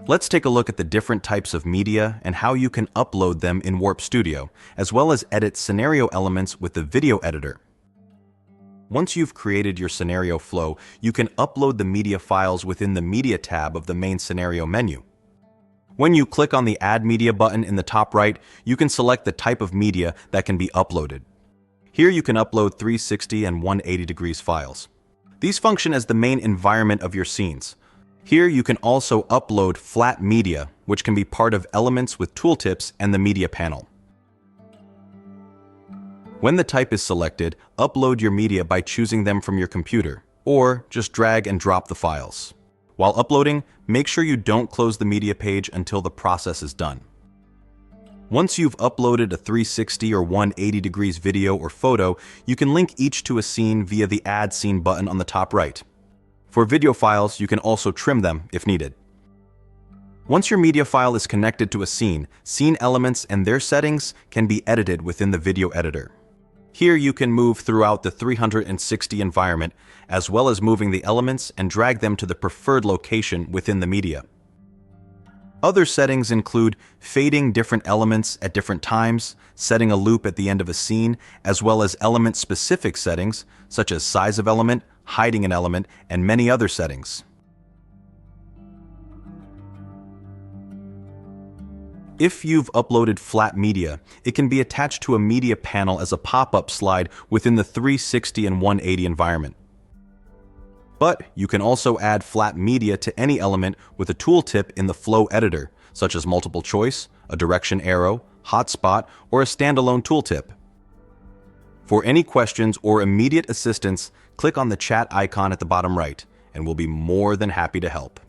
Let's take a look at the different types of media and how you can upload them in Warp Studio, as well as edit scenario elements with the video editor. Once you've created your scenario flow, you can upload the media files within the Media tab of the main scenario menu. When you click on the Add Media button in the top right, you can select the type of media that can be uploaded. Here you can upload 360 and 180 degrees files. These function as the main environment of your scenes. Here you can also upload flat media, which can be part of elements with tooltips and the media panel. When the type is selected, upload your media by choosing them from your computer, or just drag and drop the files. While uploading, make sure you don't close the media page until the process is done. Once you've uploaded a 360 or 180 degrees video or photo, you can link each to a scene via the Add Scene button on the top right. For video files, you can also trim them if needed. Once your media file is connected to a scene, scene elements and their settings can be edited within the video editor. Here you can move throughout the 360 environment, as well as moving the elements and drag them to the preferred location within the media. Other settings include fading different elements at different times, setting a loop at the end of a scene, as well as element-specific settings, such as size of element, hiding an element, and many other settings. If you've uploaded flat media, it can be attached to a media panel as a pop-up slide within the 360 and 180 environment. But you can also add flat media to any element with a tooltip in the flow editor, such as multiple choice, a direction arrow, hotspot, or a standalone tooltip. For any questions or immediate assistance, click on the chat icon at the bottom right, and we'll be more than happy to help.